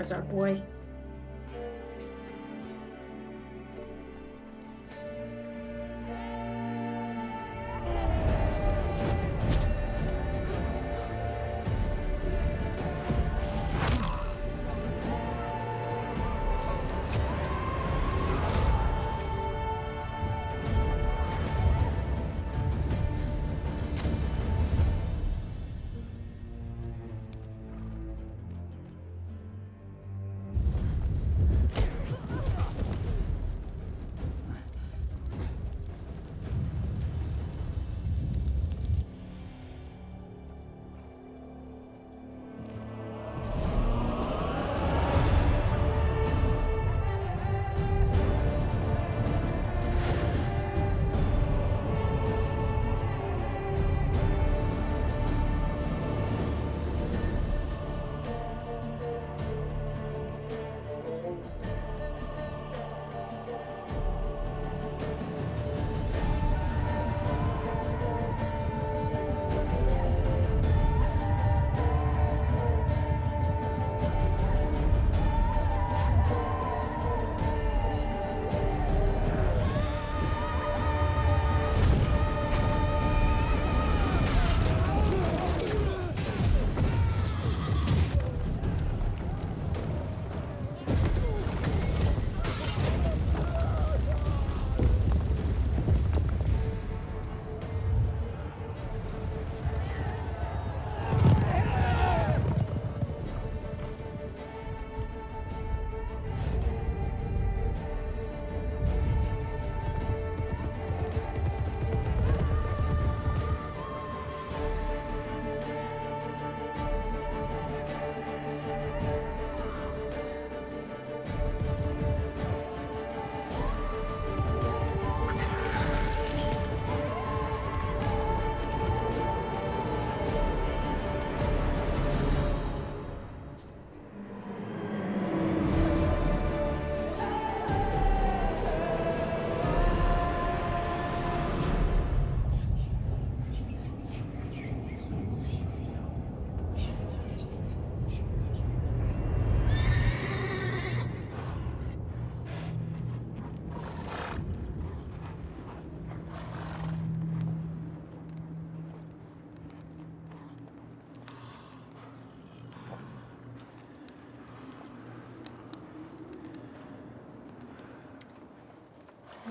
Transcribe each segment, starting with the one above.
There's our boy.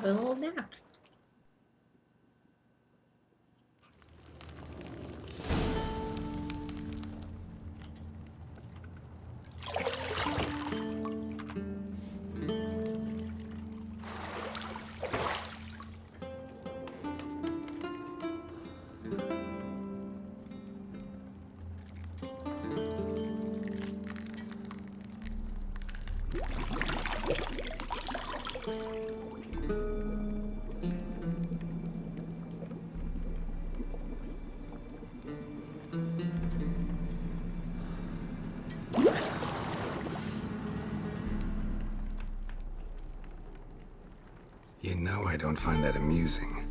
A little nap. You know I don't find that amusing.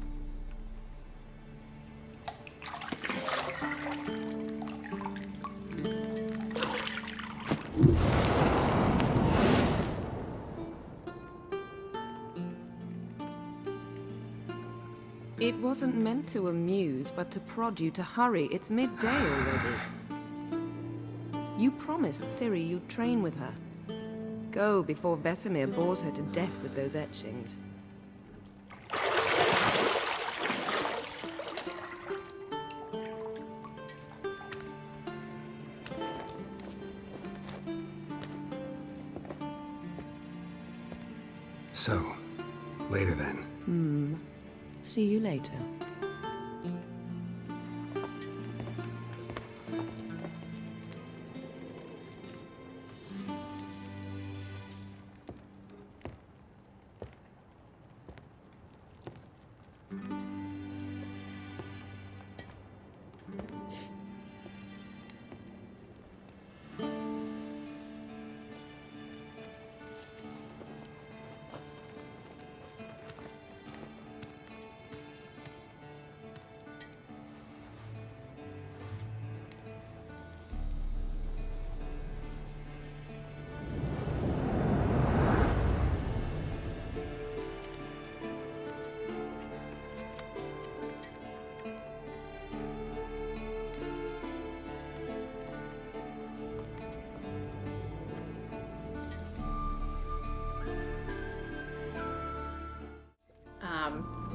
It wasn't meant to amuse, but to prod you to hurry. It's midday already. You promised Ciri you'd train with her. Go before Vesemir bores her to death with those etchings. So, later then. See you later.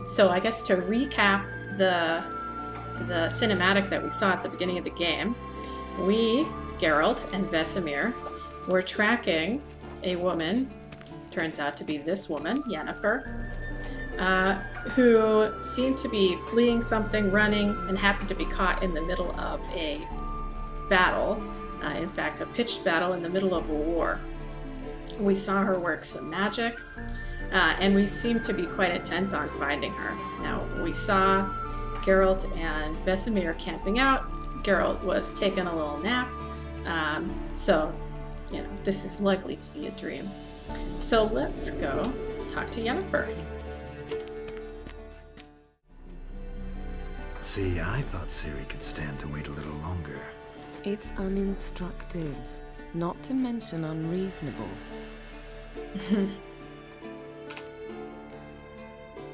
So I guess to recap the cinematic that we saw at the beginning of the game, we, Geralt and Vesemir, were tracking a woman, turns out to be this woman, Yennefer, who seemed to be fleeing something, running, and happened to be caught in the middle of a battle. In fact, a pitched battle in the middle of a war. We saw her work some magic, and we seemed to be quite intent on finding her. Now, we saw Geralt and Vesemir camping out. Geralt was taking a little nap, so, you know, this is likely to be a dream. So let's go talk to Yennefer. See, I thought Ciri could stand to wait a little longer. It's uninstructive, not to mention unreasonable.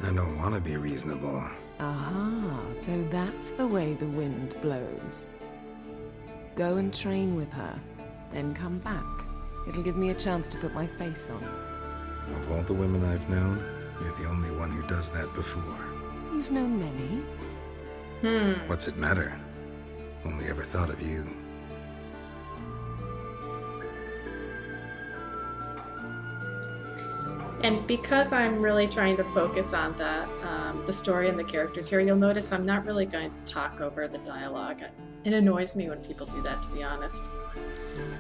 I don't want to be reasonable. Aha, so that's the way the wind blows. Go and train with her, then come back. It'll give me a chance to put my face on. Of all the women I've known, you're the only one who does that before. You've known many. What's it matter? Only ever thought of you. And because I'm really trying to focus on the story and the characters here, you'll notice I'm not really going to talk over the dialogue. It annoys me when people do that, to be honest.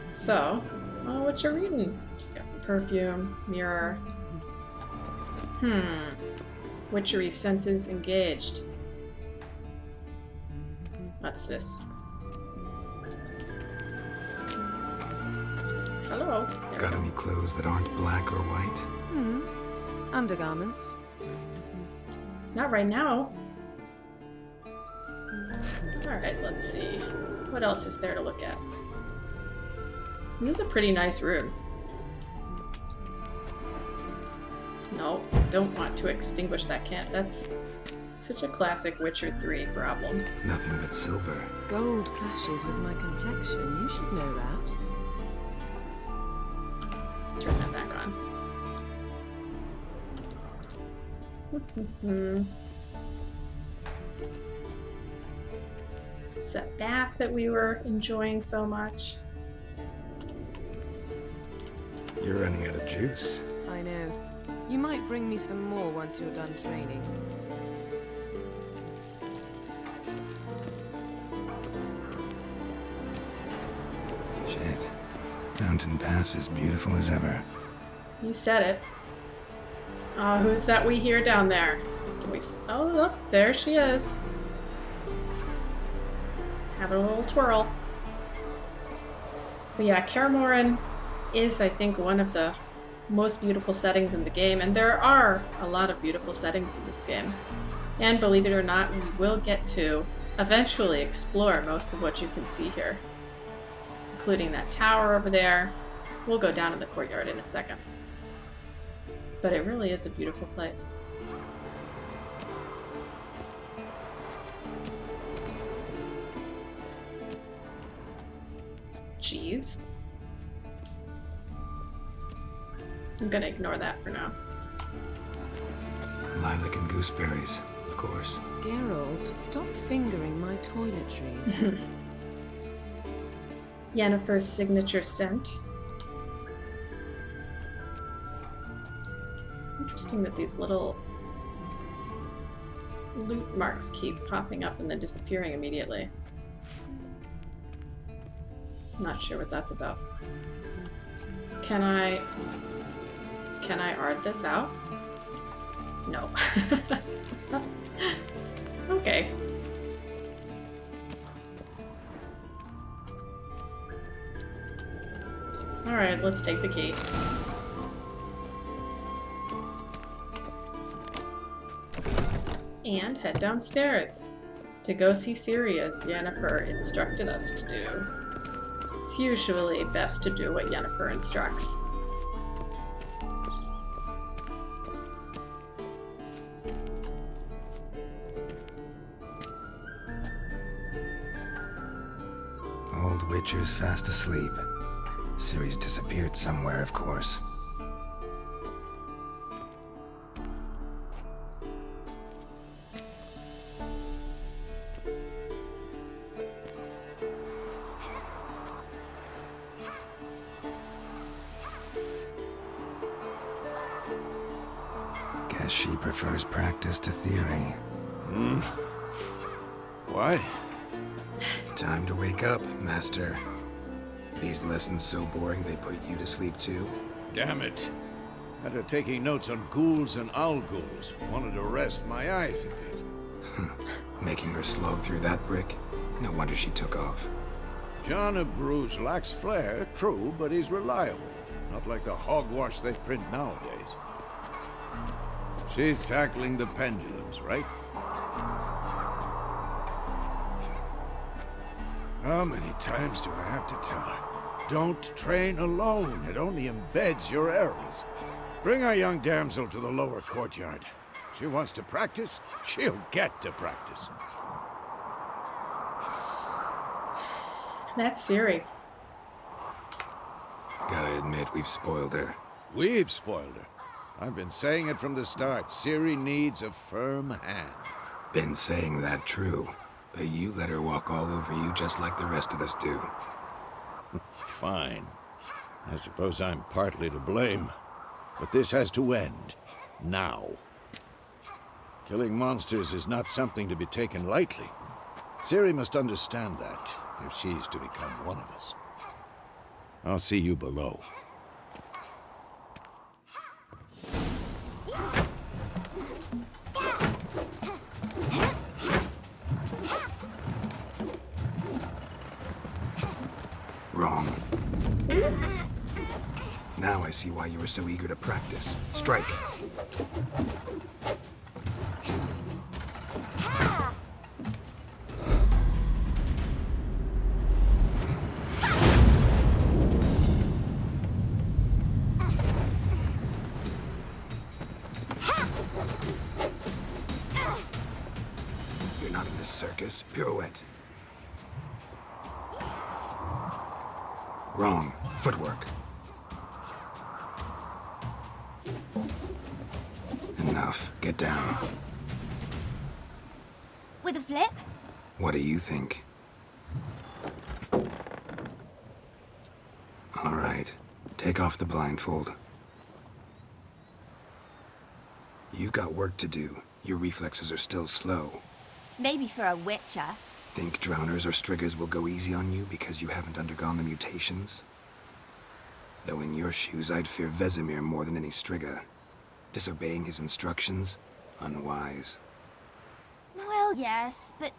So, what you reading? Just got some perfume, mirror. Witchery senses engaged. What's this? Hello. There Got we go. any clothes that aren't black or white? Undergarments. Not right now. Alright, let's see. What else is there to look at? This is a pretty nice room. No, don't want to extinguish that can. That's such a classic Witcher 3 problem. Nothing but silver. Gold clashes with my complexion. You should know that. Turn that back on. It's that bath that we were enjoying so much. You're running out of juice. I know. You might bring me some more once you're done training. Shit. Mountain Pass is beautiful as ever. You said it. Who's that we hear down there? Can we? Oh, look, there she is. Having a little twirl. But yeah, Kaer is, I think, one of the most beautiful settings in the game, and there are a lot of beautiful settings in this game. And believe it or not, we will get to eventually explore most of what you can see here, including that tower over there. We'll go down in the courtyard in a second. But it really is a beautiful place. Jeez. I'm gonna ignore that for now. Lilac and gooseberries, of course. Geralt, stop fingering my toiletries. Yennefer's signature scent. Interesting that these little loot marks keep popping up and then disappearing immediately. Not sure what that's about. Can I art this out? No. Okay. Alright, let's take the key. And head downstairs to go see Ciri as Yennefer instructed us to do. It's usually best to do what Yennefer instructs. Old Witcher's fast asleep. Ciri's disappeared somewhere, of course. Guess she prefers practice to theory. What? Time to wake up, Master. These lessons so boring they put you to sleep too? Damn it. After taking notes on ghouls and owl ghouls, wanted to rest my eyes a bit. Making her slog through that brick? No wonder she took off. John of Bruges lacks flair, true, but he's reliable. Not like the hogwash they print nowadays. She's tackling the pendulums, right? How many times do I have to tell her? Don't train alone. It only embeds your errors. Bring our young damsel to the lower courtyard. She wants to practice, she'll get to practice. That's Ciri. Gotta admit, we've spoiled her. We've spoiled her. I've been saying it from the start. Ciri needs a firm hand. Been saying that true, but you let her walk all over you just like the rest of us do. Fine. I suppose I'm partly to blame. But this has to end. Now. Killing monsters is not something to be taken lightly. Ciri must understand that, if she's to become one of us. I'll see you below. Wrong. Now I see why you were so eager to practice. Strike. You're not in this circus. Pirouette. Wrong. Footwork. Enough. Get down. With a flip? What do you think? All right. Take off the blindfold. You've got work to do. Your reflexes are still slow. Maybe for a witcher. Think drowners or striggers will go easy on you because you haven't undergone the mutations? Though in your shoes, I'd fear Vesemir more than any strigger. Disobeying his instructions? Unwise. Well, yes, but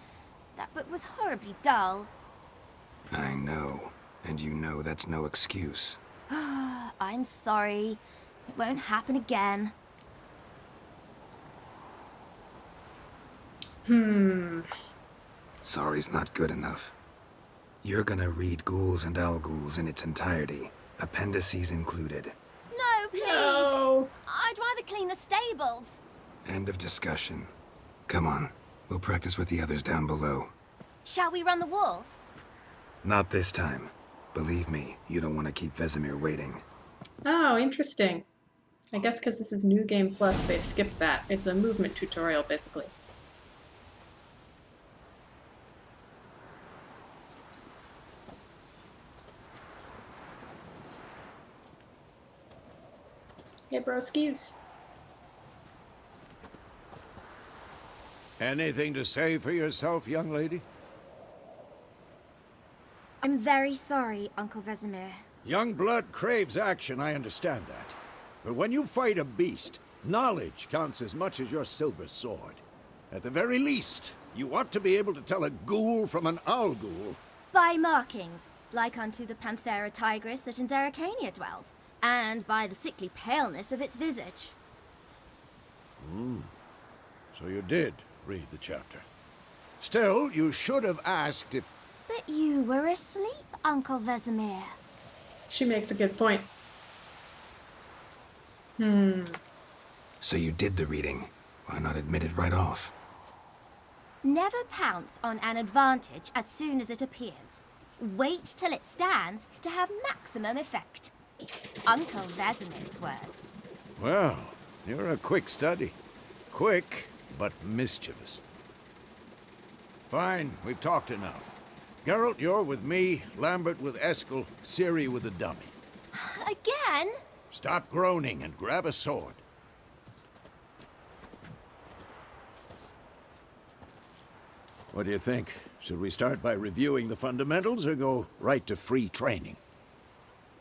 that book was horribly dull. I know. And you know that's no excuse. I'm sorry. It won't happen again. Sorry's not good enough. You're gonna read Ghouls and Ghouls in its entirety, appendices included. No, please! No. I'd rather clean the stables. End of discussion. Come on, we'll practice with the others down below. Shall we run the walls? Not this time. Believe me, you don't want to keep Vesemir waiting. Oh, interesting. I guess because this is New Game Plus, they skipped that. It's a movement tutorial, basically. Hey, broskies. Anything to say for yourself, young lady? I'm very sorry, Uncle Vesemir. Young blood craves action, I understand that. But when you fight a beast, knowledge counts as much as your silver sword. At the very least, you ought to be able to tell a ghoul from an owl ghoul. By markings, like unto the Panthera tigris that in Zerrikania dwells, and by the sickly paleness of its visage. So you did read the chapter. Still, you should have asked if... But you were asleep, Uncle Vesemir. She makes a good point. So you did the reading. Why not admit it right off? Never pounce on an advantage as soon as it appears. Wait till it stands to have maximum effect. Uncle Vesemir's words. Well, you're a quick study. Quick, but mischievous. Fine, we've talked enough. Geralt, you're with me, Lambert with Eskel, Ciri with the dummy. Again? Stop groaning and grab a sword. What do you think? Should we start by reviewing the fundamentals or go right to free training?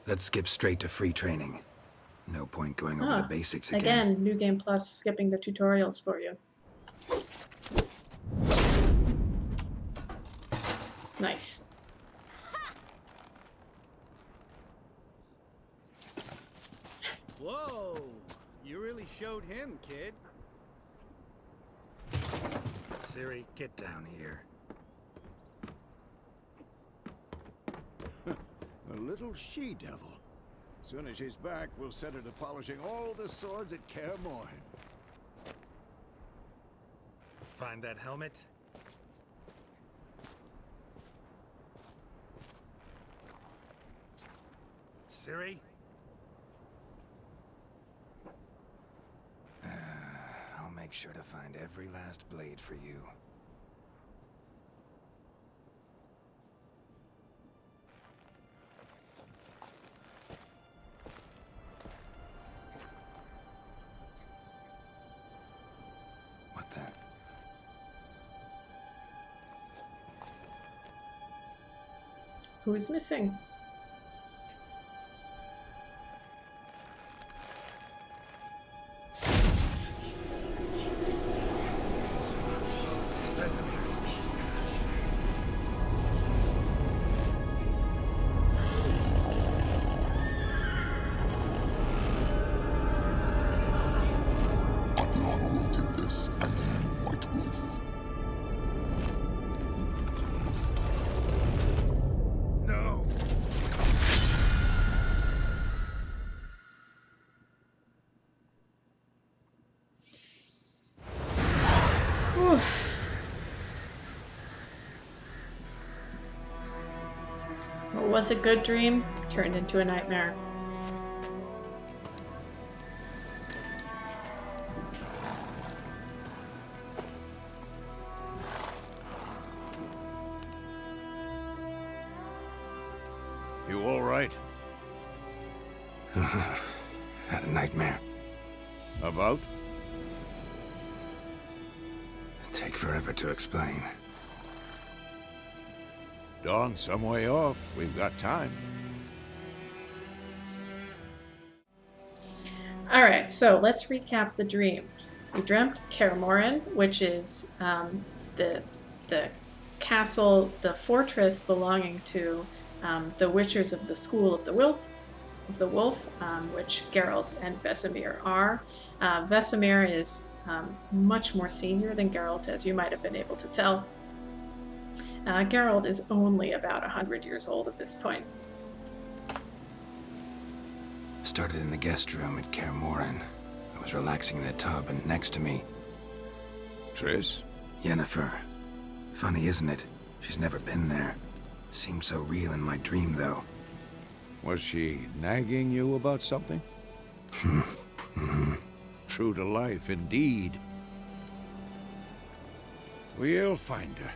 Let's skip straight to free training. No point going over the basics again. Again, New Game Plus skipping the tutorials for you. Nice. Whoa! You really showed him, kid. Ciri, get down here. A little she-devil. Soon as she's back, we'll set her to polishing all the swords at Kaer Morhen. Find that helmet? Ciri? I'll make sure to find every last blade for you. What the? Who's missing? What was a good dream turned into a nightmare. You all right? Had a nightmare. About? Take forever to explain. Dawn's some way off. We've got time. All right, so let's recap the dream. We dreamt of Kaer Morhen, which is the castle, the fortress belonging to the Witchers of the School of the Wolf, which Geralt and Vesemir are. Vesemir is much more senior than Geralt, as you might have been able to tell. Geralt is only about 100 years old at this point. Started in the guest room at Kaer Morhen. I was relaxing in the tub, and next to me, Triss? Yennefer. Funny, isn't it? She's never been there. Seemed so real in my dream, though. Was she nagging you about something? True to life, indeed. We'll find her.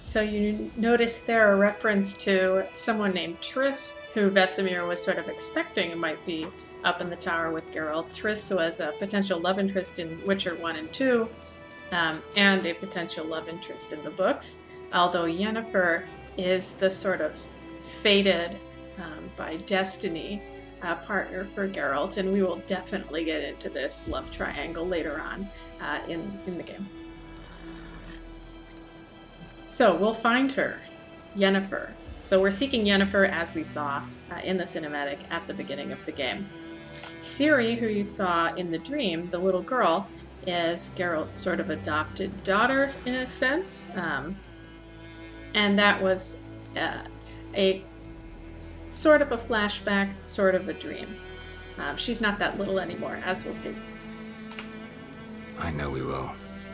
So you notice there a reference to someone named Triss, who Vesemir was sort of expecting might be up in the tower with Geralt. Triss was a potential love interest in Witcher 1 and 2, and a potential love interest in the books, although Yennefer is the sort of fated by destiny partner for Geralt, and we will definitely get into this love triangle later on in the game. So we'll find her, Yennefer. So we're seeking Yennefer as we saw in the cinematic at the beginning of the game. Ciri, who you saw in the dream, the little girl, is Geralt's sort of adopted daughter in a sense. And that was a sort of a flashback, sort of a dream. She's not that little anymore, as we'll see. I know we will.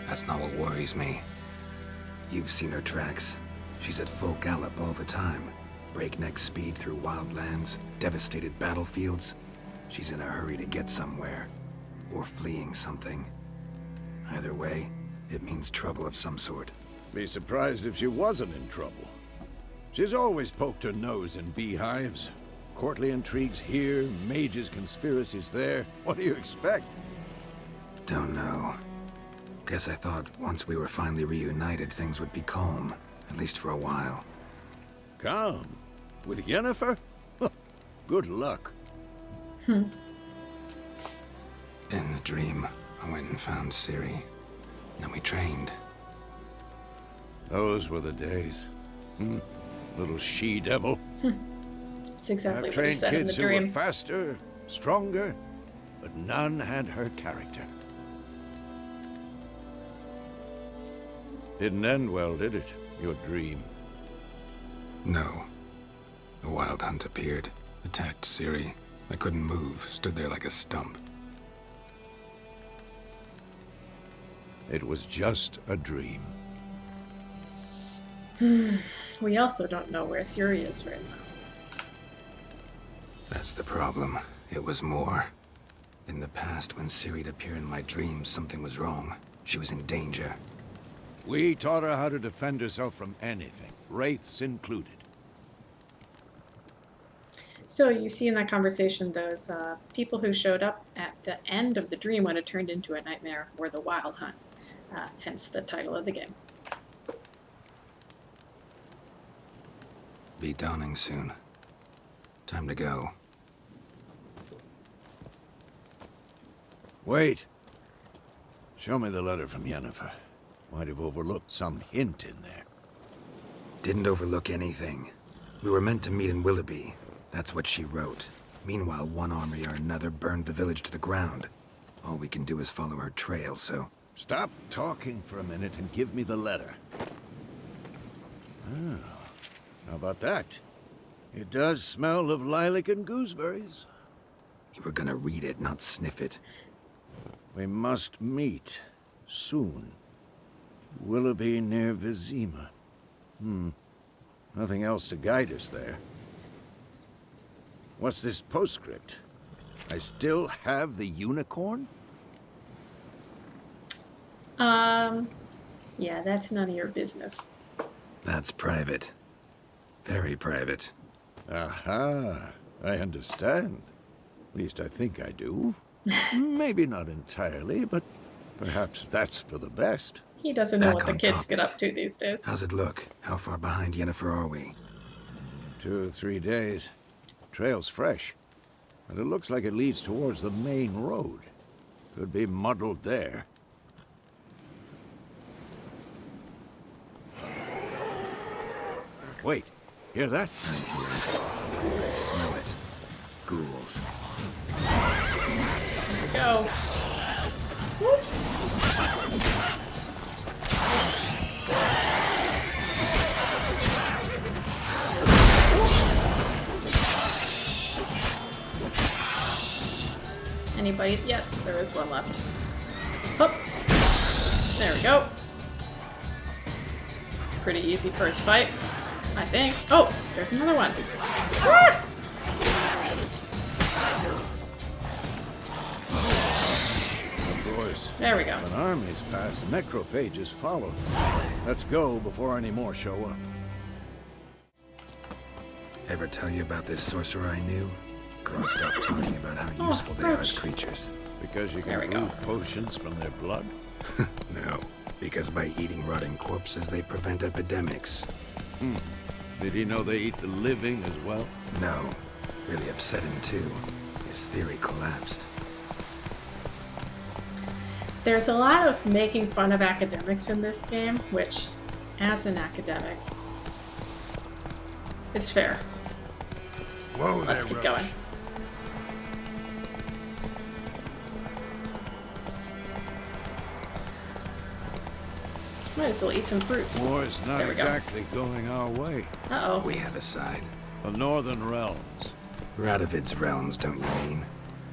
That's not what worries me. You've seen her tracks. She's at full gallop all the time. Breakneck speed through wildlands, devastated battlefields. She's in a hurry to get somewhere. Or fleeing something. Either way, it means trouble of some sort. Be surprised if she wasn't in trouble. She's always poked her nose in beehives. Courtly intrigues here, mages' conspiracies there. What do you expect? Don't know. Guess I thought once we were finally reunited, things would be calm, at least for a while. Calm? With Yennefer? Good luck. In the dream, I went and found Ciri. Then we trained. Those were the days. Little she-devil. That's exactly I've what he trained said in the kids who were dream. faster, stronger, but none had her character. Didn't end well, did it? Your dream? No. A wild hunt appeared, attacked Ciri. I couldn't move, stood there like a stump. It was just a dream. We also don't know where Ciri is right now. That's the problem. It was more. In the past, when Ciri'd appear in my dreams, something was wrong. She was in danger. We taught her how to defend herself from anything, wraiths included. So you see in that conversation, those people who showed up at the end of the dream when it turned into a nightmare were the Wild Hunt, hence the title of the game. Be dawning soon. Time to go. Wait. Show me the letter from Yennefer. Might have overlooked some hint in there. Didn't overlook anything. We were meant to meet in Willoughby. That's what she wrote. Meanwhile, one army or another burned the village to the ground. All we can do is follow her trail, so... Stop talking for a minute and give me the letter. Oh, how about that? It does smell of lilac and gooseberries. You were gonna read it, not sniff it. We must meet. Soon. Willoughby near Vizima. Nothing else to guide us there. What's this postscript? I still have the unicorn? Yeah, that's none of your business. That's private. Very private. Aha, I understand. At least I think I do. Maybe not entirely, but perhaps that's for the best. He doesn't know Back what the on kids topic. get up to these days. How's it look? How far behind Yennefer are we? 2 or 3 days. Trail's fresh, but it looks like it leads towards the main road. Could be muddled there. Wait, hear that? I hear it. I smell it. Ghouls. Here we go. Whoop. Anybody? Yes, there is one left. Hoop. There we go. Pretty easy first fight, I think. Oh, there's another one. Ah! Of course. There we go. When armies pass, necrophages follow. Let's go before any more show up. Ever tell you about this sorcerer I knew? Couldn't stop talking about how useful they are as creatures. Because you There can we go. brew potions from their blood? No, because by eating rotting corpses, they prevent epidemics. Did he know they eat the living as well? No, really upset him too. His theory collapsed. There's a lot of making fun of academics in this game, which, as an academic, is fair. Whoa Let's keep going. Might as well eat some fruit. War's not There we go. exactly going our way. Uh-oh. We have a side. The Northern Realms. Radovid's realms, don't you mean?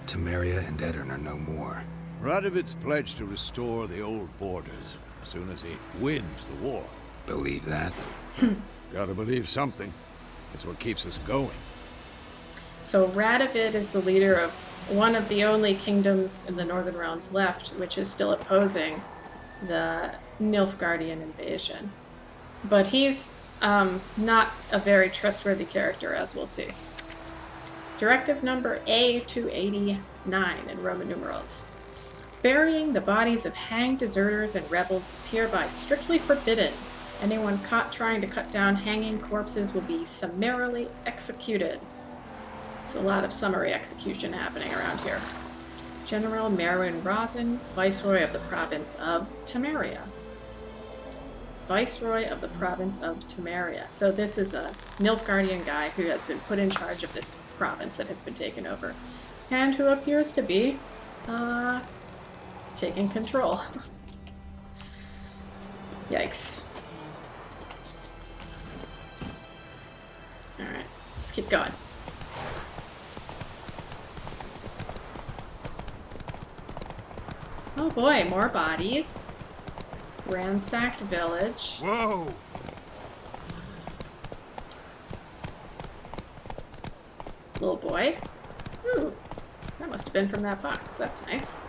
Temeria and Edirn are no more. Radovid's pledged to restore the old borders as soon as he wins the war. Believe that? Gotta believe something. It's what keeps us going. So Radovid is the leader of one of the only kingdoms in the Northern Realms left, which is still opposing the Nilfgaardian invasion. But he's not a very trustworthy character, as we'll see. Directive number A289 in Roman numerals. Burying the bodies of hanged deserters and rebels is hereby strictly forbidden. Anyone caught trying to cut down hanging corpses will be summarily executed. There's a lot of summary execution happening around here. General Merwin Rosin, Viceroy of the Province of Temeria. Viceroy of the Province of Temeria. So this is a Nilfgaardian guy who has been put in charge of this province that has been taken over. And who appears to be taking control. Yikes. Alright, let's keep going. Oh boy, more bodies. Ransacked village. Whoa! Little boy. Ooh, that must have been from that box. That's nice.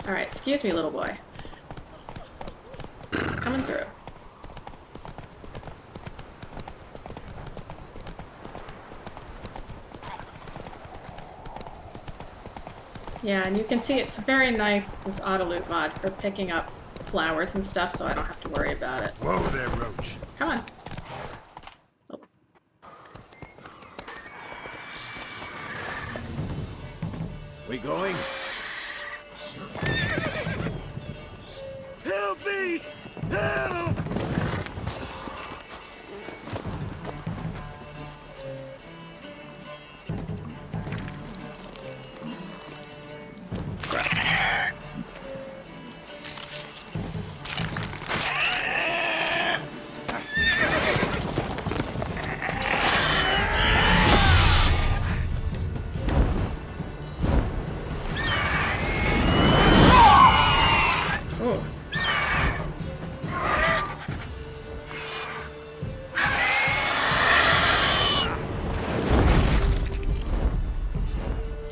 Alright, excuse me, little boy. Coming through. Yeah, and you can see it's very nice, this auto-loot mod, for picking up flowers and stuff, so I don't have to worry about it. Whoa there, Roach. Come on. Oh. We going? Help me! Help!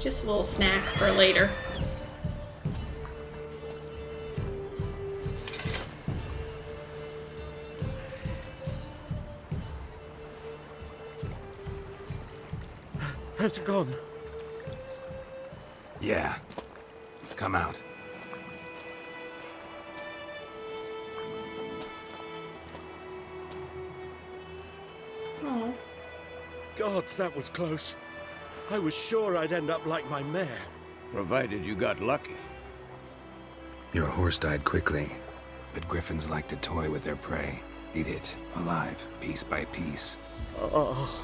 Just a little snack for later. Has it gone? Yeah. Come out. Oh. Gods, that was close. I was sure I'd end up like my mare. Provided you got lucky. Your horse died quickly, but griffins like to toy with their prey. Eat it, alive, piece by piece. Oh.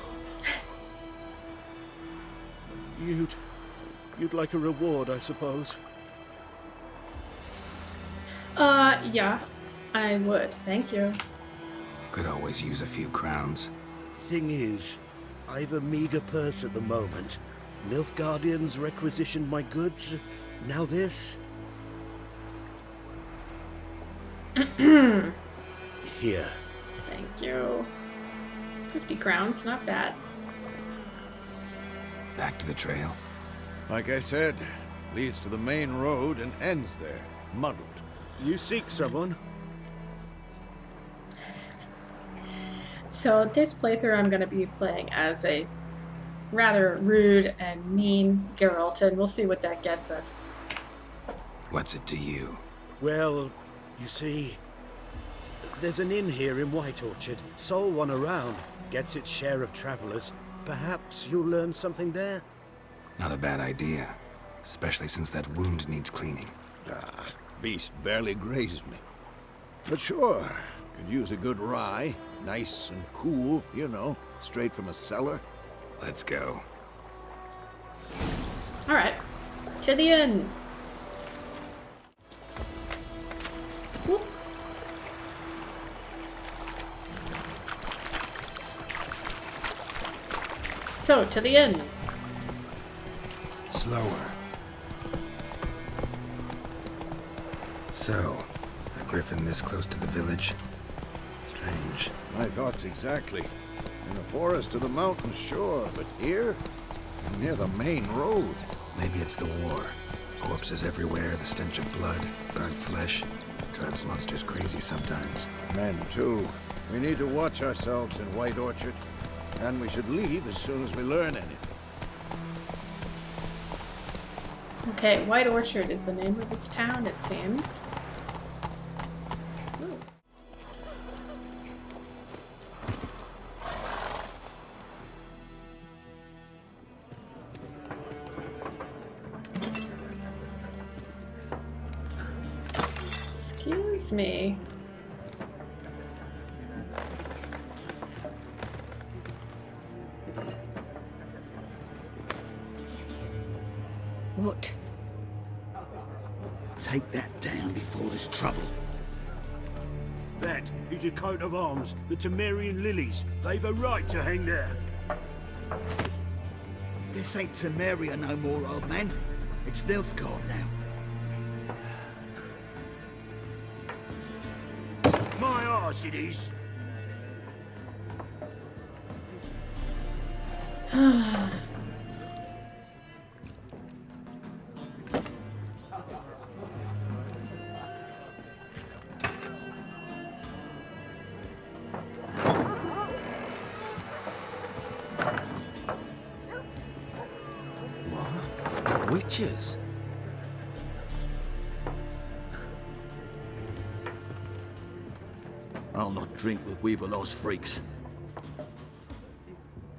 You'd like a reward, I suppose. Yeah. I would. Thank you. Could always use a few crowns. Thing is, I've a meager purse at the moment. Nilfgaardians requisitioned my goods. Now this. Here. Thank you. 50 crowns, not bad. Back to the trail. Like I said, leads to the main road and ends there, muddled. You seek someone? So this playthrough I'm going to be playing as a rather rude and mean Geralt, and we'll see what that gets us. What's it to you? Well, you see, there's an inn here in White Orchard. Sole one around. Gets its share of travelers. Perhaps you'll learn something there? Not a bad idea. Especially since that wound needs cleaning. Beast barely grazed me. But sure, could use a good rye. Nice and cool, you know, straight from a cellar. Let's go. Alright. To the inn. Whoop. So, to the inn. Slower. So, a griffin this close to the village? Strange. My thoughts exactly. In the forest or the mountains, sure, but here? Near the main road. Maybe it's the war. Corpses everywhere, the stench of blood, burnt flesh. Drives monsters crazy sometimes. Men, too. We need to watch ourselves in White Orchard. And we should leave as soon as we learn anything. Okay, White Orchard is the name of this town, it seems. Ooh. Excuse me. What? Take that down before there's trouble. That is a coat of arms, the Temerian lilies. They've a right to hang there. This ain't Temeria no more, old man. It's Nilfgaard now. My arse it is. Witches? I'll not drink with Weaverlaw's freaks.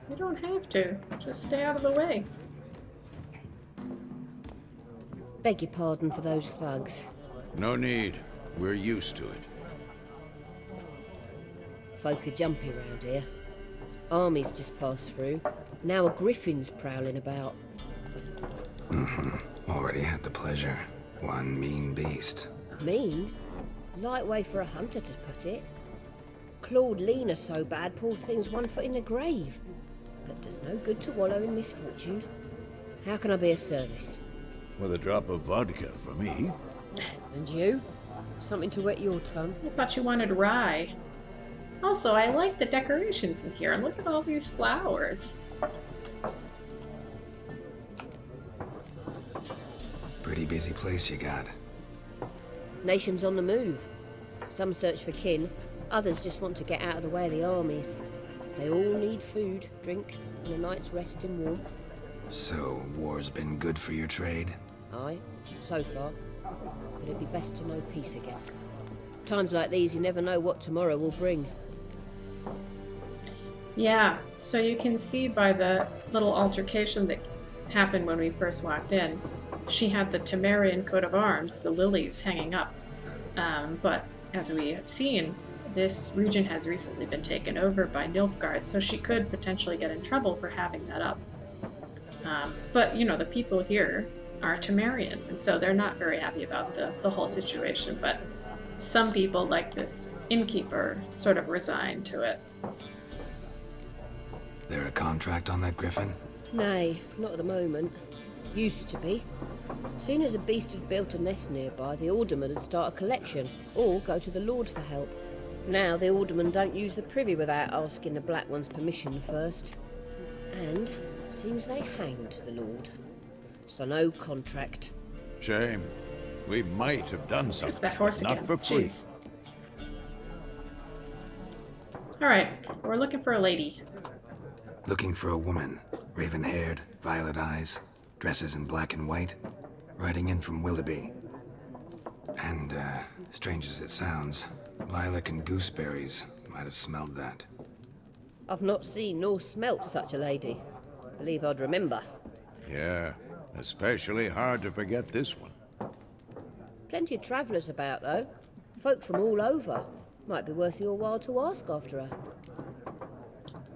You don't have to. Just stay out of the way. Beg your pardon for those thugs. No need. We're used to it. Folk are jumpy round here. Armies just passed through. Now a griffin's prowling about. Already had the pleasure. One mean beast. Mean? Light way for a hunter to put it. Clawed Lena so bad, poor thing's 1 foot in the grave. But does no good to wallow in misfortune. How can I be of service? With a drop of vodka for me. And you? Something to wet your tongue? I thought you wanted rye. Also, I like the decorations in here. Look at all these flowers. Pretty busy place you got. Nations on the move. Some search for kin, others just want to get out of the way of the armies. They all need food, drink, and a night's rest in warmth. So, war's been good for your trade? Aye, so far. But it'd be best to know peace again. Times like these, you never know what tomorrow will bring. Yeah, so you can see by the little altercation that happened when we first walked in, she had the Temerian coat of arms, the lilies hanging up. But as we have seen, this region has recently been taken over by Nilfgaard, so she could potentially get in trouble for having that up. But, you know, the people here are Temerian, and so they're not very happy about the whole situation. But some people, like this innkeeper, sort of resigned to it. There a contract on that griffin? Nay, not at the moment. Used to be. Soon as a beast had built a nest nearby, the alderman would start a collection, or go to the lord for help. Now the aldermen don't use the privy without asking the Black One's permission first. And seems they hanged the lord. So no contract. Shame. We might have done There's something, that horse but not again. for free. Jeez. Alright, we're looking for a lady. Looking for a woman. Raven-haired, violet eyes, dresses in black and white. Riding in from Willoughby. And, strange as it sounds, Lilac and Gooseberries might have smelled that. I've not seen nor smelt such a lady. Believe I'd remember. Yeah, especially hard to forget this one. Plenty of travellers about, though. Folk from all over. Might be worth your while to ask after her.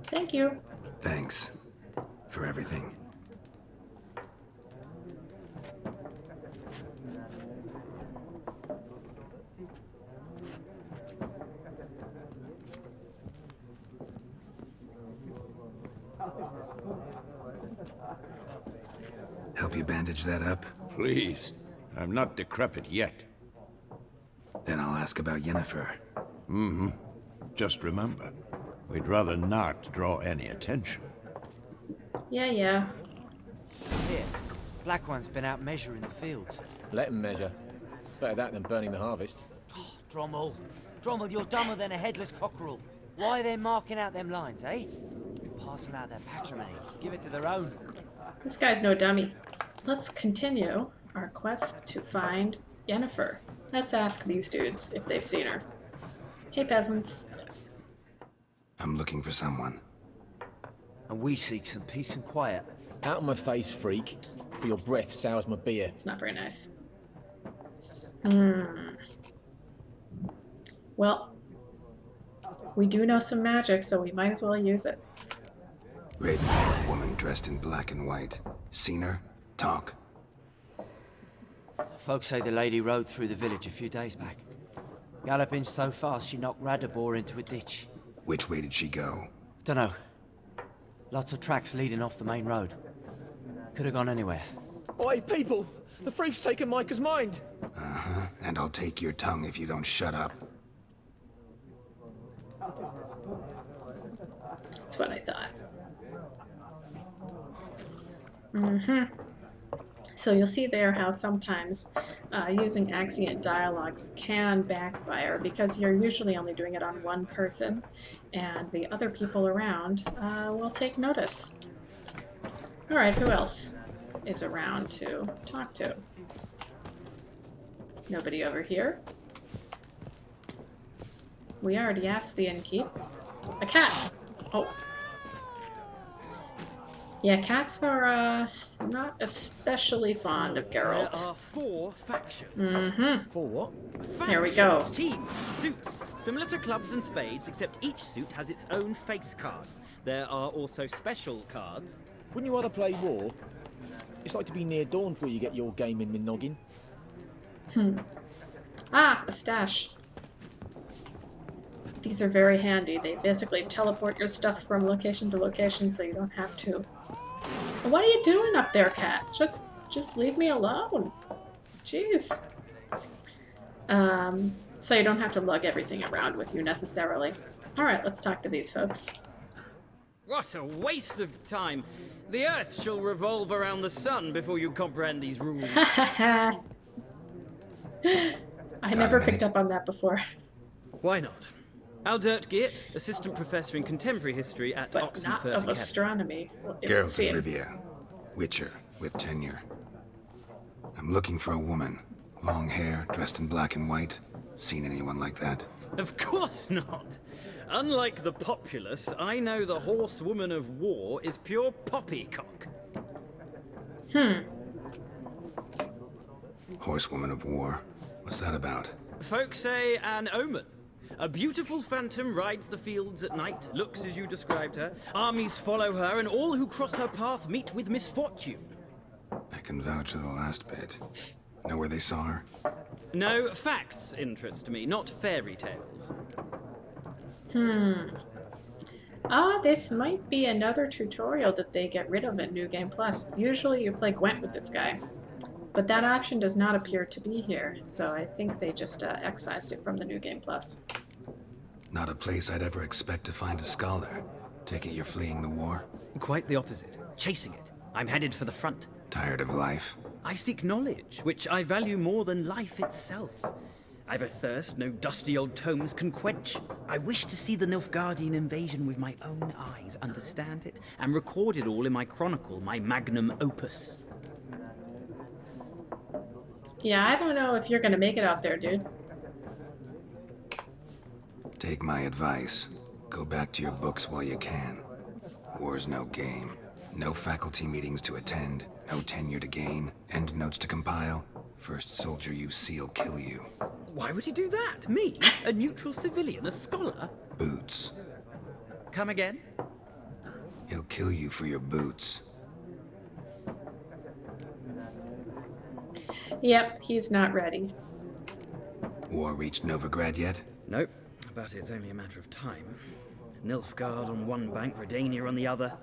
Thank you. Thanks. For everything. Help you bandage that up? Please. I'm not decrepit yet. Then I'll ask about Yennefer. Just remember, we'd rather not draw any attention. Yeah. Here, Black One's been out measuring the fields. Let 'em measure. Better that than burning the harvest. Drommel, you're dumber than a headless cockerel. Why are they marking out them lines, eh? Passing out their patrimony. Give it to their own. This guy's no dummy. let's continue our quest to find Yennefer. Let's ask these dudes if they've seen her. Hey, peasants. I'm looking for someone. And we seek some peace and quiet. Out of my face, freak. For your breath sours my beer. It's not very nice. Well, we do know some magic, so we might as well use it. Raven-haired woman dressed in black and white. Seen her? Talk. Folks say the lady rode through the village a few days back. Galloping so fast she knocked Radabor into a ditch. Which way did she go? Dunno. Lots of tracks leading off the main road. Could have gone anywhere. Oi, people! The freak's taken Micah's mind! Uh-huh. And I'll take your tongue if you don't shut up. That's what I thought. So you'll see there how sometimes using Axient dialogues can backfire because you're usually only doing it on one person and the other people around will take notice. Alright, who else is around to talk to? Nobody over here. We already asked the innkeep. A cat! Oh. Yeah, cats are not especially fond of Geralt. There are 4 factions. 4 what? Here we go. Factions, teams, suits, similar to clubs and spades, except each suit has its own face cards. There are also special cards. Wouldn't you rather play war? It's like to be near dawn before you get your game in noggin. Ah, a stash. These are very handy. They basically teleport your stuff from location to location so you don't have to. What are you doing up there, cat? Just leave me alone. Jeez. So you don't have to lug everything around with you necessarily. Alright, let's talk to these folks. What a waste of time. The Earth shall revolve around the sun before you comprehend these rules. I never picked up on that before. Why not? Aldert Geert, assistant professor in contemporary history at But Oxenford not of Academy. astronomy. Well, it would Geralt of seem. Rivia. Witcher, with tenure. I'm looking for a woman. Long hair, dressed in black and white. Seen anyone like that? Of course not. Unlike the populace, I know the horsewoman of war is pure poppycock. Horsewoman of war. What's that about? Folks say an omen. A beautiful phantom rides the fields at night, looks as you described her. Armies follow her, and all who cross her path meet with misfortune. I can vouch for the last bit. Know where they saw her? No, facts interest me, not fairy tales. This might be another tutorial that they get rid of in New Game Plus. Usually you play Gwent with this guy. But that option does not appear to be here, so I think they just excised it from the New Game Plus. Not a place I'd ever expect to find a scholar. Take it you're fleeing the war? Quite the opposite. Chasing it. I'm headed for the front. Tired of life? I seek knowledge, which I value more than life itself. I've a thirst no dusty old tomes can quench. I wish to see the Nilfgaardian invasion with my own eyes, understand it, and record it all in my chronicle, my magnum opus. Yeah, I don't know if you're gonna make it out there, dude. Take my advice. Go back to your books while you can. War's no game. No faculty meetings to attend, no tenure to gain, end notes to compile. First soldier you see'll kill you. Why would he do that? Me? A neutral civilian? A scholar? Boots. Come again? He'll kill you for your boots. Yep, he's not ready. War reached Novigrad yet? Nope, but it's only a matter of time. Nilfgaard on one bank, Redania on the other.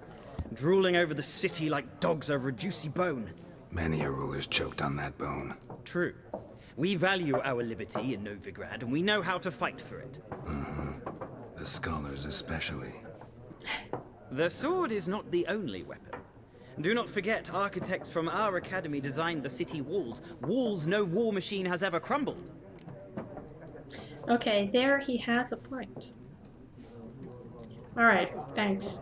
Drooling over the city like dogs over a juicy bone. Many a ruler's choked on that bone. True. We value our liberty in Novigrad, and we know how to fight for it. The scholars especially. The sword is not the only weapon. Do not forget, architects from our academy designed the city walls. Walls no war machine has ever crumbled. Okay, there he has a point. Alright, thanks.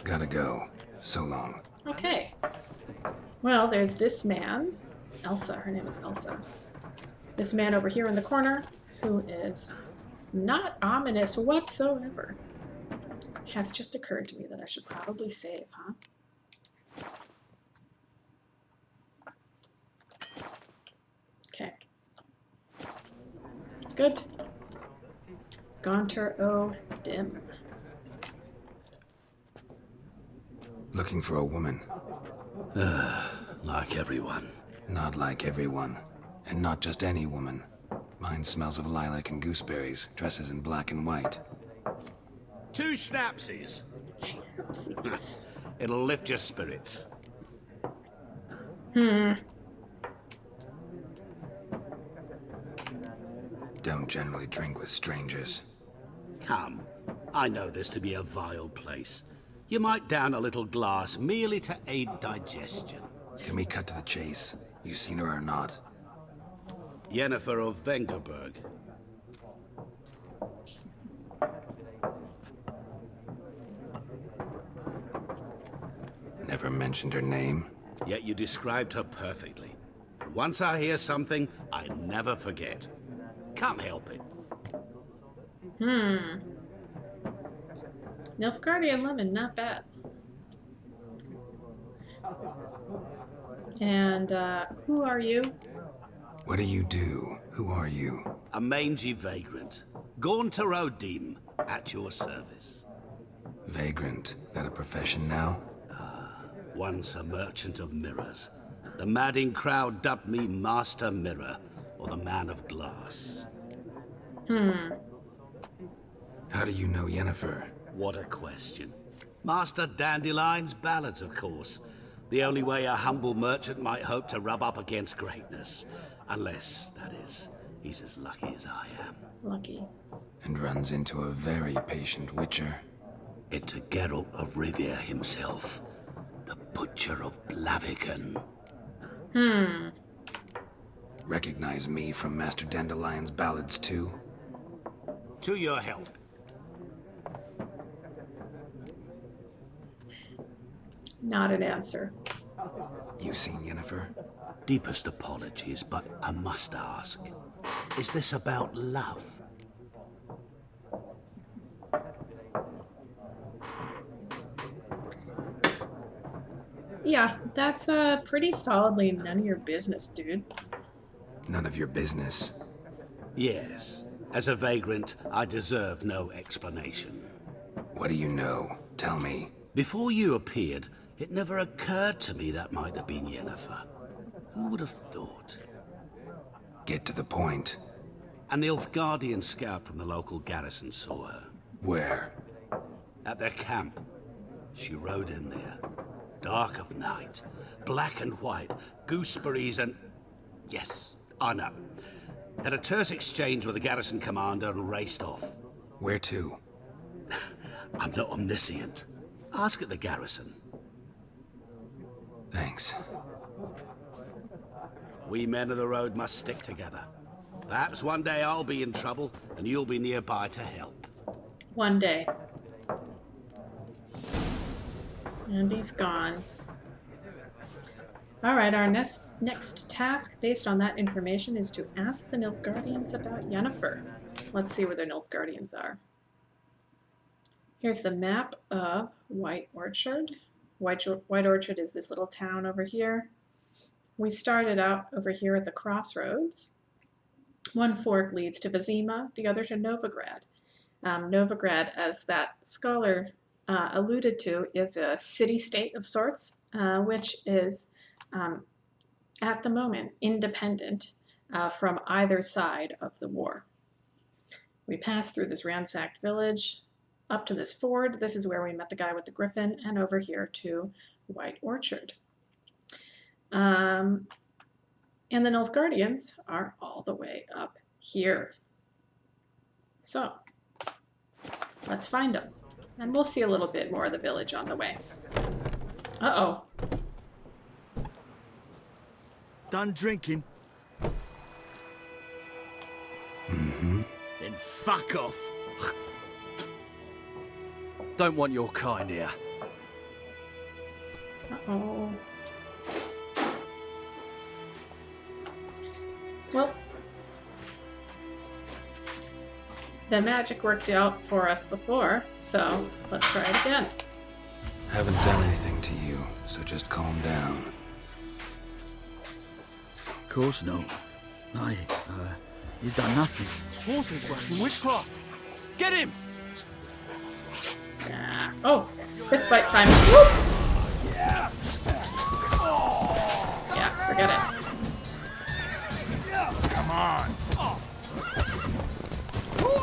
Gotta go. So long. Okay. Well, there's this man, Elsa, her name is Elsa. This man over here in the corner, who is not ominous whatsoever. It has just occurred to me that I should probably save, huh? Okay. Good. Gaunter O. Dim. Looking for a woman. Like everyone. Not like everyone. And not just any woman. Mine smells of lilac and gooseberries, dresses in black and white. 2 schnapsies. Oopsies. It'll lift your spirits. Don't generally drink with strangers. Come, I know this to be a vile place. You might down a little glass merely to aid digestion. Can we cut to the chase? You seen her or not? Yennefer of Vengerberg. Never mentioned her name. Yet you described her perfectly. And once I hear something, I never forget. Can't help it. Nilfgaardian lemon, not bad. And who are you? What do you do? Who are you? A mangy vagrant. Gaunter Odim, at your service. Vagrant. That a profession now? Once a merchant of mirrors. The madding crowd dubbed me Master Mirror, or the Man of Glass. How do you know Yennefer? What a question. Master Dandelion's ballads, of course. The only way a humble merchant might hope to rub up against greatness. Unless, that is, he's as lucky as I am. Lucky. And runs into a very patient witcher. It's a Geralt of Rivia himself. The Butcher of Blaviken. Recognize me from Master Dandelion's ballads too? To your health. Not an answer. You seen Yennefer? Deepest apologies, but I must ask. Is this about love? Yeah, that's pretty solidly none of your business, dude. None of your business. Yes. As a vagrant, I deserve no explanation. What do you know? Tell me. Before you appeared, it never occurred to me that might have been Yennefer. Who would have thought? Get to the point. A Nilfgaardian scout from the local garrison saw her. Where? At their camp. She rode in there. Dark of night. Black and white. Gooseberries and... Yes, I know. Had a terse exchange with the garrison commander and raced off. Where to? I'm not omniscient. Ask at the garrison. Thanks. We men of the road must stick together. Perhaps one day I'll be in trouble and you'll be nearby to help. One day. And he's gone. All right, our next task based on that information is to ask the Nilfgaardians about Yennefer. Let's see where the Nilfgaardians are. Here's the map of White Orchard. White Orchard is this little town over here. We started out over here at the crossroads. One fork leads to Vizima, the other to Novigrad. Novigrad, as that scholar alluded to, is a city-state of sorts, which is, at the moment, independent from either side of the war. We passed through this ransacked village, up to this ford. This is where we met the guy with the griffin, and over here to White Orchard. And the Nilfgaardians are all the way up here. So, let's find them. And we'll see a little bit more of the village on the way. Uh-oh. Done drinking? Mm-hmm. Then fuck off. Don't want your kind here. Uh-oh. Well, the magic worked out for us before, so let's try it again. Haven't done anything to you, so just calm down. Of course not. You've done nothing. Horses working witchcraft! Get him! Ah. Oh, fist fight time. Woo! Yeah, forget it. Come on!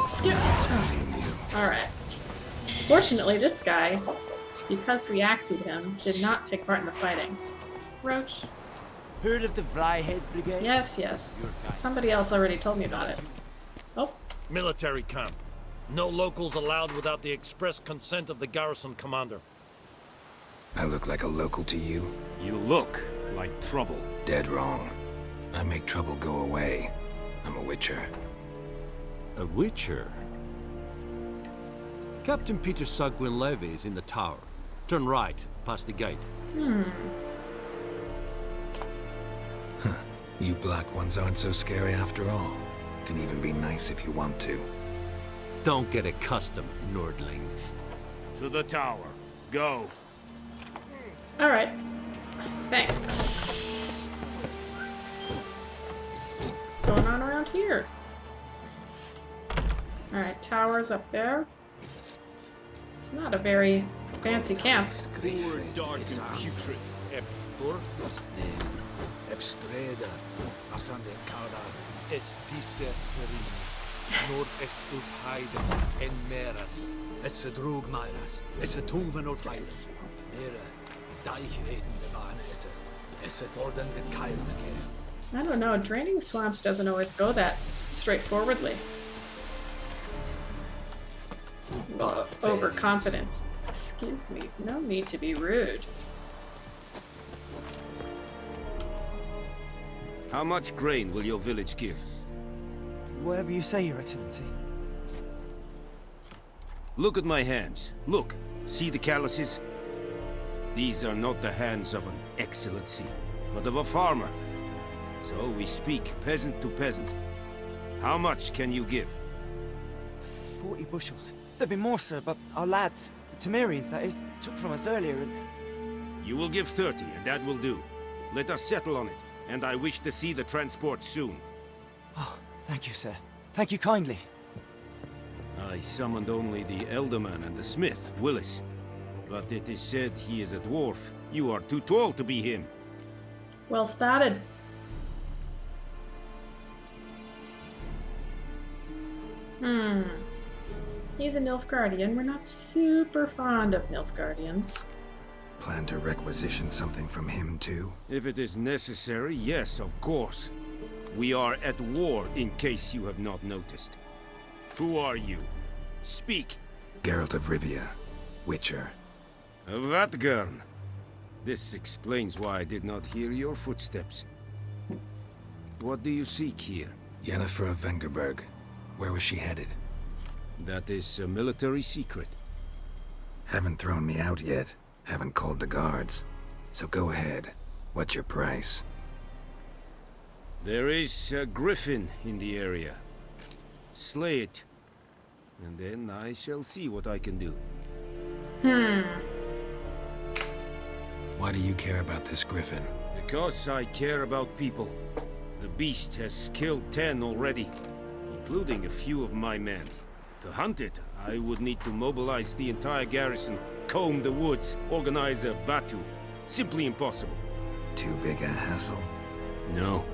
Skip. Alright. Fortunately, this guy, because we axied him, did not take part in the fighting. Roach. Heard of the Vryhead Brigade? Yes, yes. Somebody else already told me about it. Oh. Military camp. No locals allowed without the express consent of the garrison commander. I look like a local to you? You look like trouble. Dead wrong. I make trouble go away. I'm a witcher. A witcher? Captain Peter Sagwin Levy is in the tower. Turn right, past the gate. Huh. You black ones aren't so scary after all. Can even be nice if you want to. Don't get accustomed, Nordling. To the tower. Go. Alright. Thanks. What's going on around here? Alright, tower's up there. It's not a very fancy camp. Poor, dark, and putrid. Ebstreda, Asande Kada, Estice nord est upheide en meras. Es a drug myras, es a tuven of heights. Mera, deich eden bevan es a thorden with kaifake. I don't know, draining swamps doesn't always go that straightforwardly. Overconfidence. Excuse me, no need to be rude. How much grain will your village give? Whatever you say, Your Excellency. Look at my hands. Look. See the calluses? These are not the hands of an excellency, but of a farmer. So we speak peasant to peasant. How much can you give? 40 bushels. There'd be more, sir, but our lads, the Temerians, that is, took from us earlier and... You will give 30, and that will do. Let us settle on it, and I wish to see the transport soon. Oh, thank you, sir. Thank you kindly. I summoned only the Elderman and the smith, Willis. But it is said he is a dwarf. You are too tall to be him. Well spotted. He's a Nilfgaardian. We're not super fond of Nilfgaardians. Plan to requisition something from him, too? If it is necessary, yes, of course. We are at war, in case you have not noticed. Who are you? Speak. Geralt of Rivia, Witcher. Vatgern. This explains why I did not hear your footsteps. What do you seek here? Yennefer of Vengerberg. Where was she headed? That is a military secret. Haven't thrown me out yet. Haven't called the guards. So go ahead. What's your price? There is a griffin in the area. Slay it. And then I shall see what I can do. Why do you care about this griffin? Because I care about people. The beast has killed 10 already, including a few of my men. To hunt it, I would need to mobilize the entire garrison, comb the woods, organize a batu. Simply impossible. Too big a hassle? No,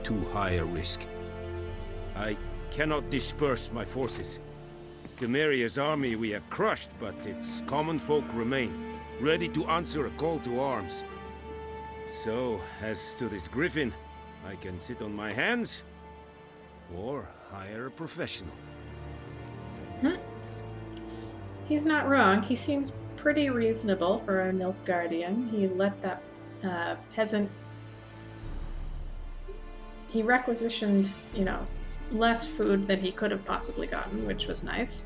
too high a risk. I cannot disperse my forces. Temeria's army we have crushed, but its common folk remain, ready to answer a call to arms. So, as to this griffin, I can sit on my hands, or hire a professional. He's not wrong. He seems pretty reasonable for a Nilfgaardian. He let that peasant... He requisitioned, you know, less food than he could have possibly gotten, which was nice.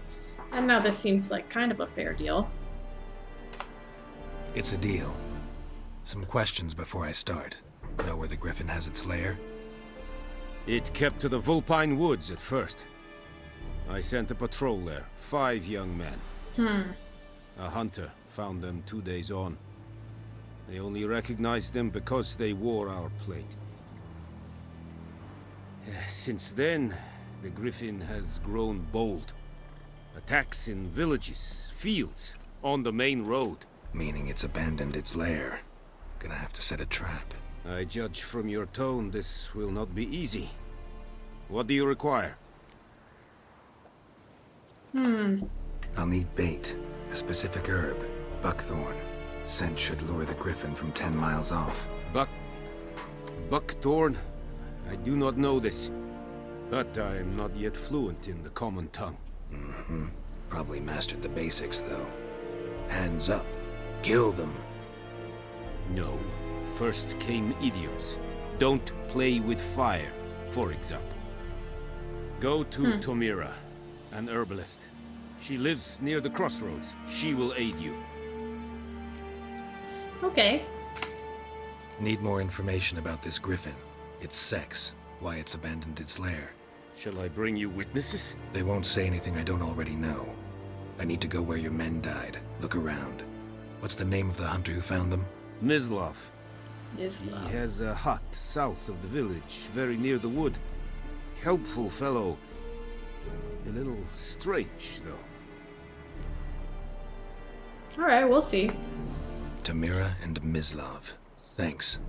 And now this seems like kind of a fair deal. It's a deal. Some questions before I start. Know where the griffin has its lair? It kept to the Vulpine Woods at first. I sent a patrol there, 5 young men. A hunter found them 2 days on. They only recognized them because they wore our plate. Since then, the griffin has grown bold. Attacks in villages, fields, on the main road. Meaning it's abandoned its lair. Gonna have to set a trap. I judge from your tone this will not be easy. What do you require? I'll need bait, a specific herb, buckthorn. Scent should lure the griffin from 10 miles off. Buckthorn? I do not know this, but I am not yet fluent in the common tongue. Probably mastered the basics, though. Hands up. Kill them. No. First came idioms. Don't play with fire, for example. Go to Tomira, an herbalist. She lives near the crossroads. She will aid you. Okay. Need more information about this griffin. Its sex, why it's abandoned its lair. Shall I bring you witnesses? They won't say anything I don't already know. I need to go where your men died. Look around. What's the name of the hunter who found them? Mislav. He He has a hut south of the village, very near the wood. Helpful fellow. A little strange, though. Alright, we'll see. Tomira and Mislav. Thanks.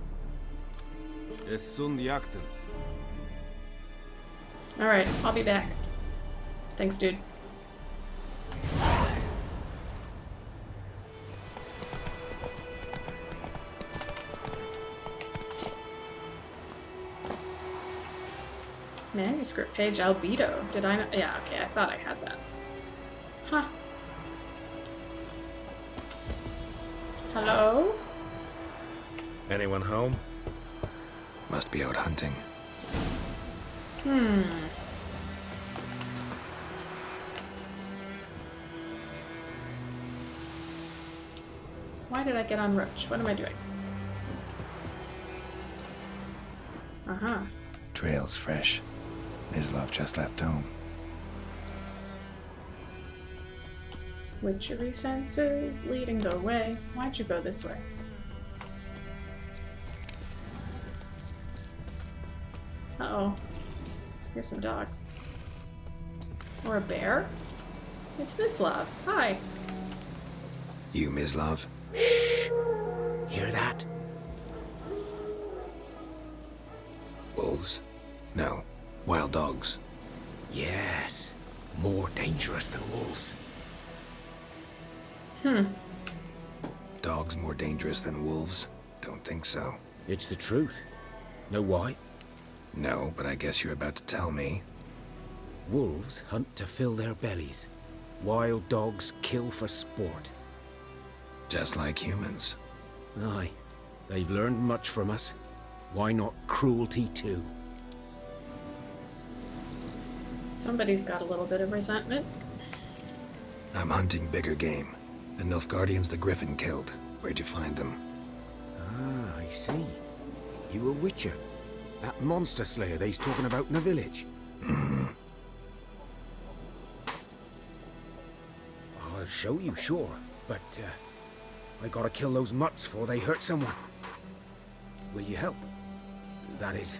Es sund jakten. Alright, I'll be back. Thanks, dude. Manuscript page albedo. Did I not? Yeah, okay, I thought I had that. Huh. Hello? Anyone home? Must be out hunting. Why did I get on Roach? What am I doing? Uh-huh. Trail's fresh. Mislav just left home. Witchery senses leading the way. Why'd you go this way? Uh-oh. Here's some dogs. Or a bear? It's Mislav. Hi. You, Mislav? Hear that? Wolves? No. Wild dogs. Yes. More dangerous than wolves. Dogs more dangerous than wolves? Don't think so. It's the truth. Know why? No, but I guess you're about to tell me. Wolves hunt to fill their bellies. Wild dogs kill for sport. Just like humans. Aye. They've learned much from us. Why not cruelty too? Somebody's got a little bit of resentment. I'm hunting bigger game. The Nilfgaardians the griffin killed. Where'd you find them? Ah, I see. You a witcher. That monster slayer they's talking about in the village. I'll show you, sure. But, I gotta kill those mutts before they hurt someone. Will you help? That is,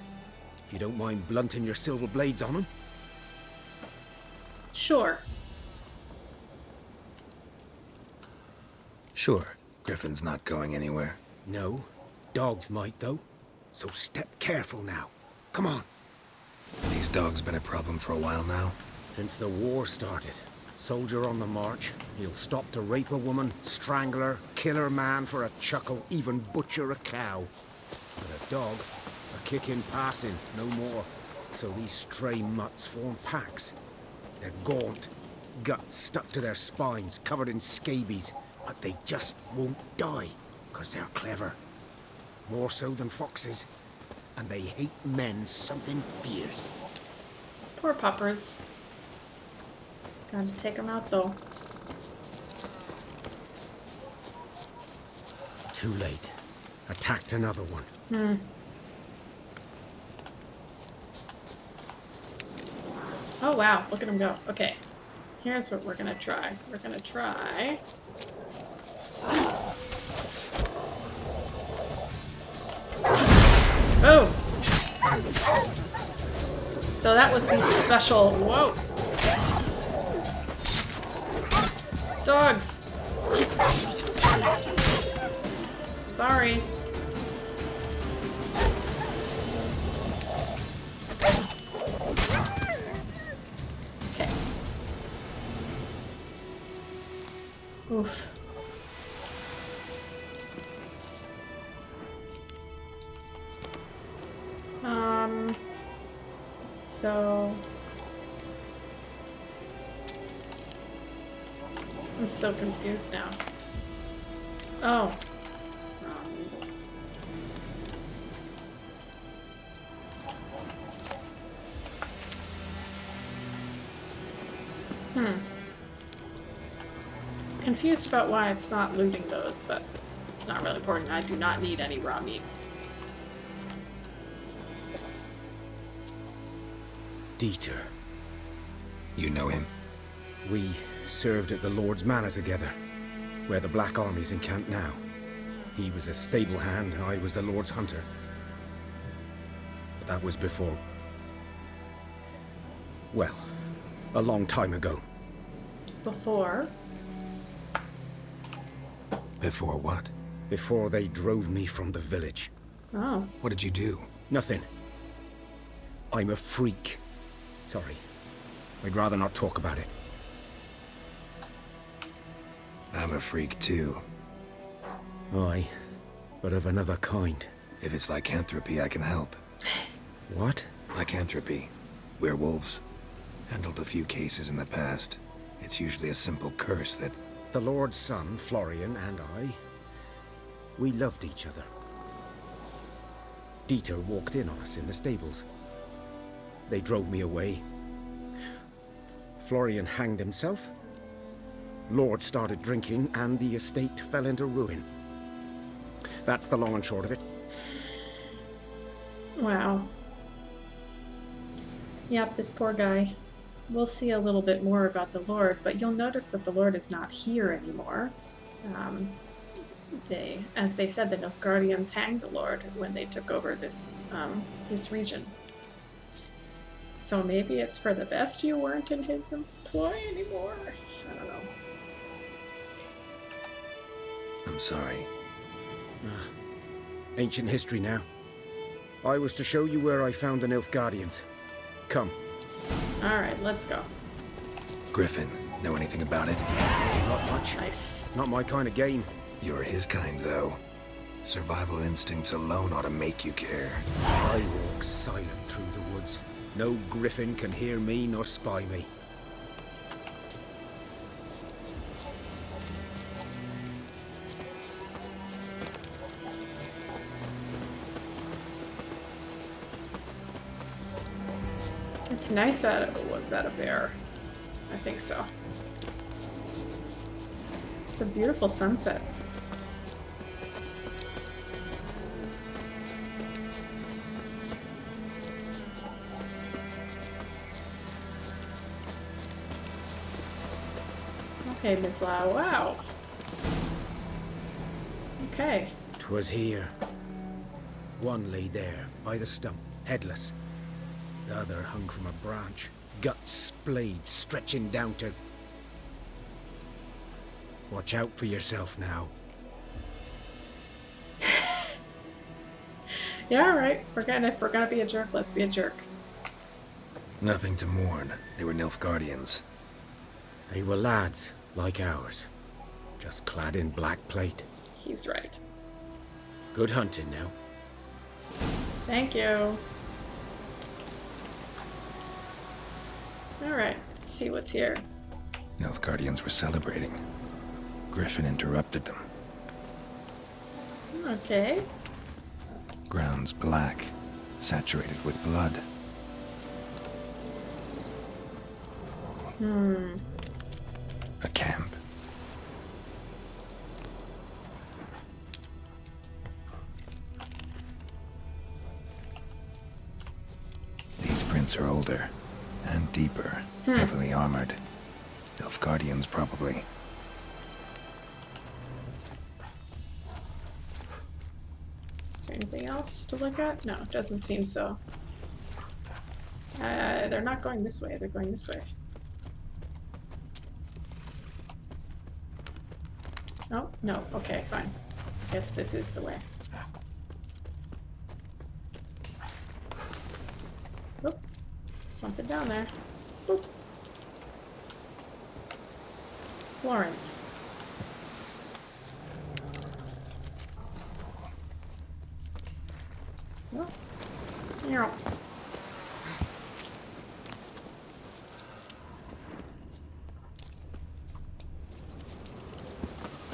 if you don't mind blunting your silver blades on them. Sure. Sure. Griffin's not going anywhere. No. Dogs might, though. So step careful now. Come on. These dogs been a problem for a while now? Since the war started. Soldier on the march. He'll stop to rape a woman, strangle her, kill her man for a chuckle, even butcher a cow. But a dog, a kick in passing, no more. So these stray mutts form packs. They're gaunt, guts stuck to their spines, covered in scabies. But they just won't die, 'cause they're clever. More so than foxes. And they hate men something fierce. Poor puppers. Gotta take them out, though. Too late. Attacked another one. Oh wow, look at him go. Okay, here's what we're gonna try. We're gonna try... Boom! So that was the special... Whoa! Dogs! Sorry. Okay. Oof. So... I'm so confused now. Oh. Confused about why it's not looting those, but it's not really important. I do not need any raw meat. Dieter. You know him? We served at the Lord's Manor together, where the Black Army's encamped now. He was a stable hand, I was the Lord's hunter. But that was before... well, a long time ago. Before? Before what? Before they drove me from the village. Oh. What did you do? Nothing. I'm a freak. Sorry. I'd rather not talk about it. I'm a freak too. Aye, but of another kind. If it's lycanthropy, I can help. What? Lycanthropy. Werewolves. Handled a few cases in the past. It's usually a simple curse that... The Lord's son, Florian, and I... we loved each other. Dieter walked in on us in the stables. They drove me away. Florian hanged himself. Lord started drinking, and the estate fell into ruin. That's the long and short of it. Wow. Yep, this poor guy. We'll see a little bit more about the Lord, but you'll notice that the Lord is not here anymore. As they said, the Nilfgaardians hanged the Lord when they took over this region. So maybe it's for the best you weren't in his employ anymore. I don't know. I'm sorry. Ancient history now. I was to show you where I found the Nilfgaardians. Come. Alright, let's go. Griffin, know anything about it? Not much. Nice. Not my kind of game. You're his kind, though. Survival instincts alone ought to make you care. I walk silent through the woods. No griffin can hear me nor spy me. It's nice that was that a bear? I think so. It's a beautiful sunset. Okay, Miss Lau. Wow. Okay. 'Twas here. One lay there, by the stump, headless. The other hung from a branch, guts splayed, stretching down to... Watch out for yourself now. Yeah, alright. If we're gonna be a jerk, let's be a jerk. Nothing to mourn. They were Nilfgaardians. They were lads, like ours. Just clad in black plate. He's right. Good hunting now. Thank you. Alright, let's see what's here. Nilfgaardians were celebrating. Griffin interrupted them. Okay. Ground's black, saturated with blood. A camp. These prints are older. And deeper. Heavily armored. Nilfgaardians, probably. Is there anything else to look at? No, it doesn't seem so. They're not going this way, they're going this way. Oh, no, okay, fine. Guess this is the way. Oop, something down there. Boop. Florence. Oh. Yeah.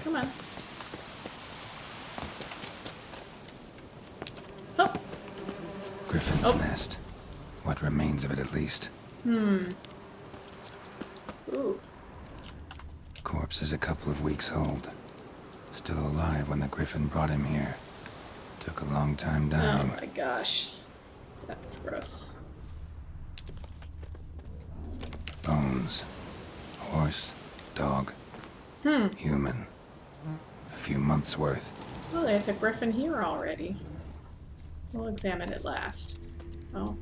Come on. Oh. Griffin's nest. What remains of it, at least. Ooh. Corpse is a couple of weeks old. Still alive when the griffin brought him here. Took a long time dying. Oh my gosh. That's gross. Bones. Horse. Dog. Human. A few months' worth. Oh, there's a griffin here already. We'll examine it last. Oh.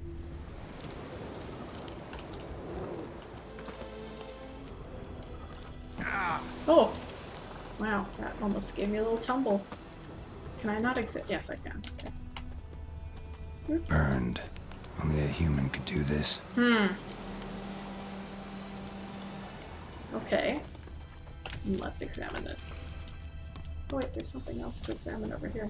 Oh! Wow, that almost gave me a little tumble. Can I not exit? Yes, I can. Okay. Burned. Only a human could do this. Okay. Let's examine this. Oh wait, there's something else to examine over here.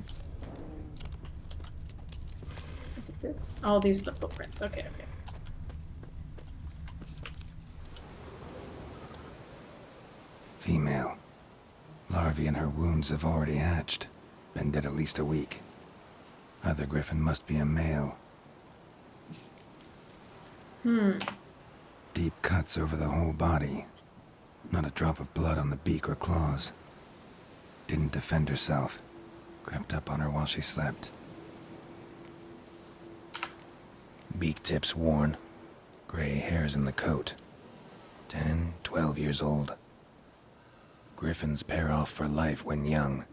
Is it this? Oh, these are the footprints. Okay, okay. Female. Larvae in her wounds have already hatched. Been dead at least a week. Other griffin must be a male. Deep cuts over the whole body. Not a drop of blood on the beak or claws. Didn't defend herself. Crept up on her while she slept. Beak tips worn. Gray hairs in the coat. 10, 12 years old. Griffins pair off for life when young.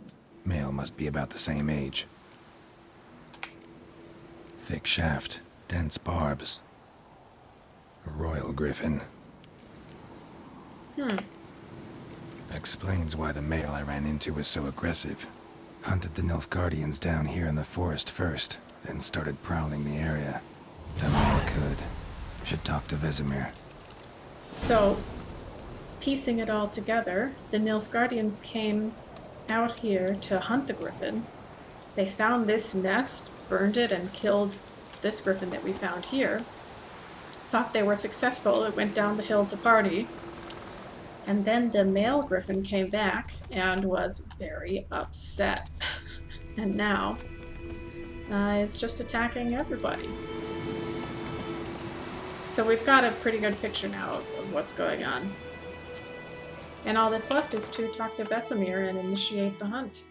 Male must be about the same age. Thick shaft, dense barbs. A royal griffin. Explains why the male I ran into was so aggressive. Hunted the Nilfgaardians down here in the forest first, then started prowling the area. Done all I could. Should talk to Vesemir. So, piecing it all together, the Nilfgaardians came out here to hunt the griffin. They found this nest, burned it, and killed this griffin that we found here. Thought they were successful. It went down the hill to party. And then the male griffin came back and was very upset. And now, it's just attacking everybody. So we've got a pretty good picture now of what's going on. And all that's left is to talk to Vesemir and initiate the hunt.